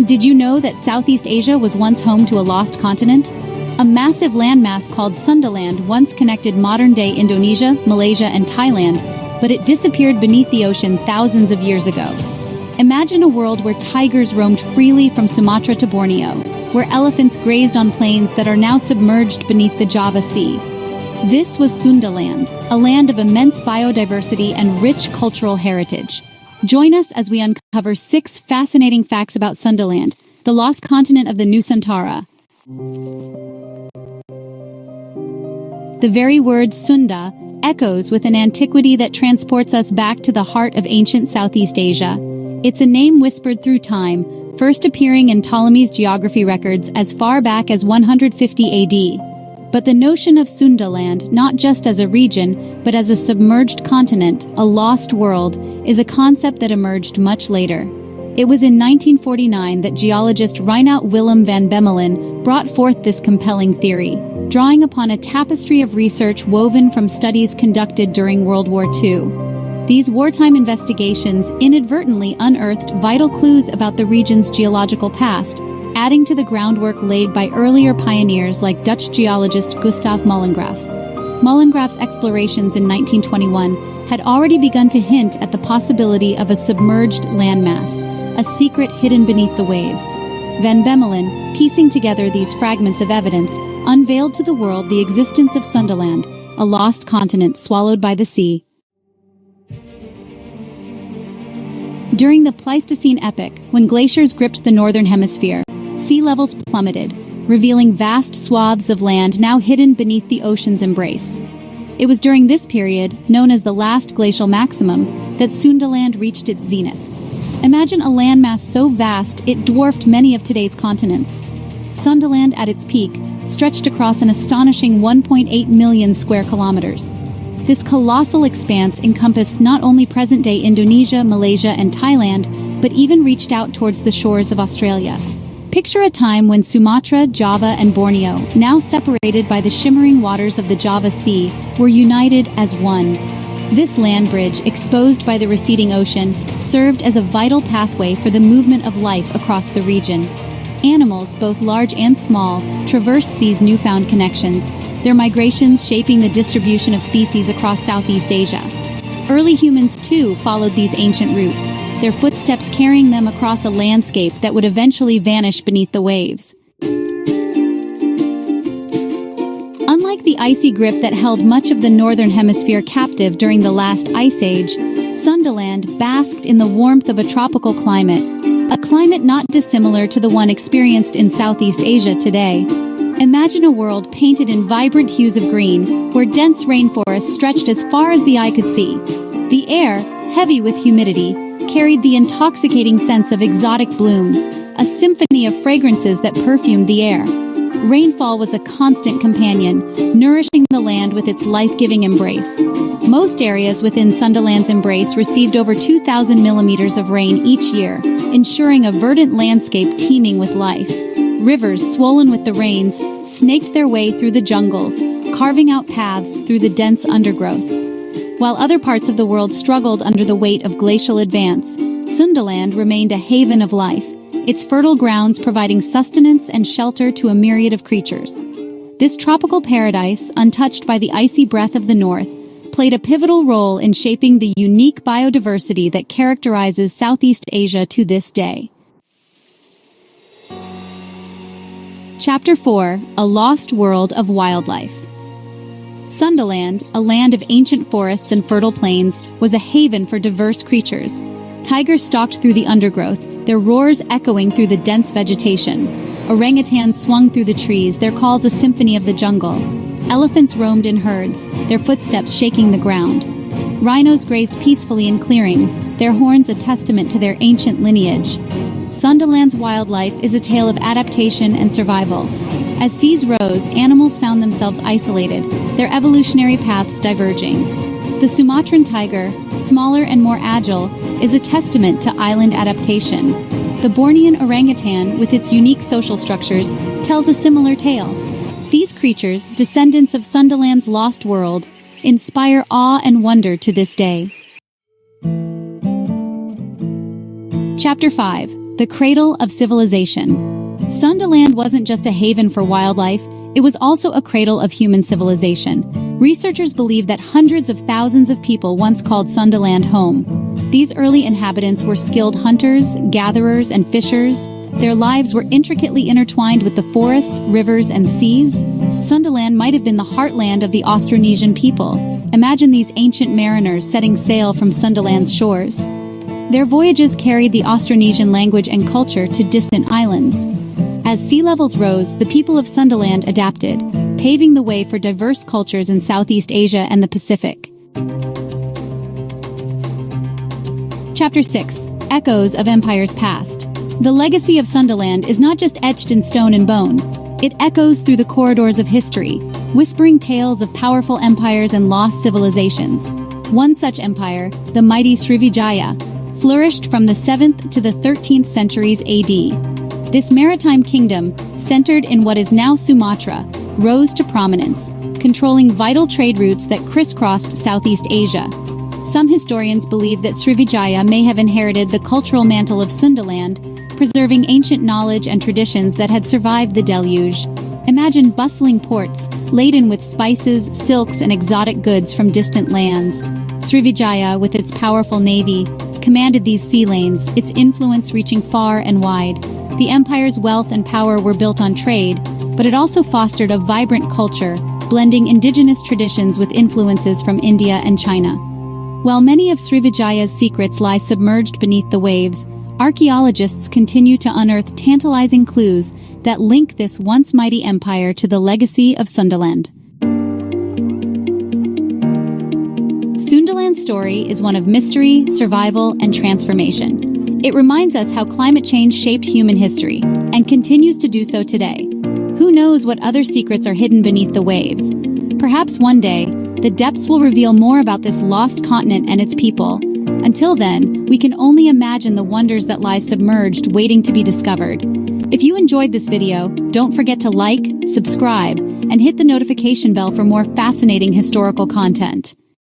Did you know that Southeast Asia was once home to a lost continent? A massive landmass called Sundaland once connected modern-day Indonesia, Malaysia, and Thailand, but it disappeared beneath the ocean thousands of years ago. Imagine a world where tigers roamed freely from Sumatra to Borneo, where elephants grazed on plains that are now submerged beneath the Java Sea. This was Sundaland, a land of immense biodiversity and rich cultural heritage. Join us as we uncover 6 fascinating facts about Sundaland, the lost continent of the Nusantara. The very word Sunda echoes with an antiquity that transports us back to the heart of ancient Southeast Asia. It's a name whispered through time, first appearing in Ptolemy's geography records as far back as 150 AD. But the notion of Sundaland, not just as a region, but as a submerged continent, a lost world, is a concept that emerged much later. It was in 1949 that geologist Reinout Willem van Bemmelen brought forth this compelling theory, drawing upon a tapestry of research woven from studies conducted during World War II. These wartime investigations inadvertently unearthed vital clues about the region's geological past, adding to the groundwork laid by earlier pioneers like Dutch geologist Gustav Molengraaf. Molengraaf's explorations in 1921 had already begun to hint at the possibility of a submerged landmass, a secret hidden beneath the waves. Van Bemmelen, piecing together these fragments of evidence, unveiled to the world the existence of Sundaland, a lost continent swallowed by the sea. During the Pleistocene epoch, when glaciers gripped the northern hemisphere, sea levels plummeted, revealing vast swaths of land now hidden beneath the ocean's embrace. It was during this period, known as the last glacial maximum, that Sundaland reached its zenith. Imagine a landmass so vast it dwarfed many of today's continents. Sundaland, at its peak, stretched across an astonishing 1.8 million square kilometers. This colossal expanse encompassed not only present-day Indonesia, Malaysia, and Thailand, but even reached out towards the shores of Australia. Picture a time when Sumatra, Java, and Borneo, now separated by the shimmering waters of the Java Sea, were united as one. This land bridge, exposed by the receding ocean, served as a vital pathway for the movement of life across the region. Animals, both large and small, traversed these newfound connections, their migrations shaping the distribution of species across Southeast Asia. Early humans, too, followed these ancient routes, their footsteps carrying them across a landscape that would eventually vanish beneath the waves. Unlike the icy grip that held much of the northern hemisphere captive during the last ice age, Sundaland basked in the warmth of a tropical climate, a climate not dissimilar to the one experienced in Southeast Asia today. Imagine a world painted in vibrant hues of green, where dense rainforests stretched as far as the eye could see. The air, heavy with humidity, carried the intoxicating sense of exotic blooms, a symphony of fragrances that perfumed the air. Rainfall was a constant companion, nourishing the land with its life-giving embrace. Most areas within Sundaland's embrace received over 2,000 millimeters of rain each year, ensuring a verdant landscape teeming with life. Rivers, swollen with the rains, snaked their way through the jungles, carving out paths through the dense undergrowth. While other parts of the world struggled under the weight of glacial advance, Sundaland remained a haven of life, its fertile grounds providing sustenance and shelter to a myriad of creatures. This tropical paradise, untouched by the icy breath of the north, played a pivotal role in shaping the unique biodiversity that characterizes Southeast Asia to this day. Chapter 4: A Lost World of Wildlife. Sundaland, a land of ancient forests and fertile plains, was a haven for diverse creatures. Tigers stalked through the undergrowth, their roars echoing through the dense vegetation. Orangutans swung through the trees, their calls a symphony of the jungle. Elephants roamed in herds, their footsteps shaking the ground. Rhinos grazed peacefully in clearings, their horns a testament to their ancient lineage. Sundaland's wildlife is a tale of adaptation and survival. As seas rose, animals found themselves isolated, their evolutionary paths diverging. The Sumatran tiger, smaller and more agile, is a testament to island adaptation. The Bornean orangutan, with its unique social structures, tells a similar tale. These creatures, descendants of Sundaland's lost world, inspire awe and wonder to this day. Chapter 5: the cradle of civilization. Sundaland wasn't just a haven for wildlife, it was also a cradle of human civilization. Researchers believe that hundreds of thousands of people once called Sundaland home. These early inhabitants were skilled hunters, gatherers, and fishers. Their lives were intricately intertwined with the forests, rivers, and seas. Sundaland might have been the heartland of the Austronesian people. Imagine these ancient mariners setting sail from Sundaland's shores. Their voyages carried the Austronesian language and culture to distant islands. As sea levels rose, the people of Sundaland adapted, paving the way for diverse cultures in Southeast Asia and the Pacific. Chapter 6. Echoes of Empires Past. The legacy of Sundaland is not just etched in stone and bone. It echoes through the corridors of history, whispering tales of powerful empires and lost civilizations. One such empire, the mighty Srivijaya, flourished from the 7th to the 13th centuries AD. This maritime kingdom, centered in what is now Sumatra, rose to prominence, controlling vital trade routes that crisscrossed Southeast Asia. Some historians believe that Srivijaya may have inherited the cultural mantle of Sundaland, preserving ancient knowledge and traditions that had survived the deluge. Imagine bustling ports, laden with spices, silks, and exotic goods from distant lands. Srivijaya, with its powerful navy, commanded these sea lanes, its influence reaching far and wide. The empire's wealth and power were built on trade, but it also fostered a vibrant culture, blending indigenous traditions with influences from India and China. While many of Srivijaya's secrets lie submerged beneath the waves, archaeologists continue to unearth tantalizing clues that link this once mighty empire to the legacy of Sundaland. Sundaland's story is one of mystery, survival, and transformation. It reminds us how climate change shaped human history, and continues to do so today. Who knows what other secrets are hidden beneath the waves? Perhaps one day, the depths will reveal more about this lost continent and its people. Until then, we can only imagine the wonders that lie submerged, waiting to be discovered. If you enjoyed this video, don't forget to like, subscribe, and hit the notification bell for more fascinating historical content.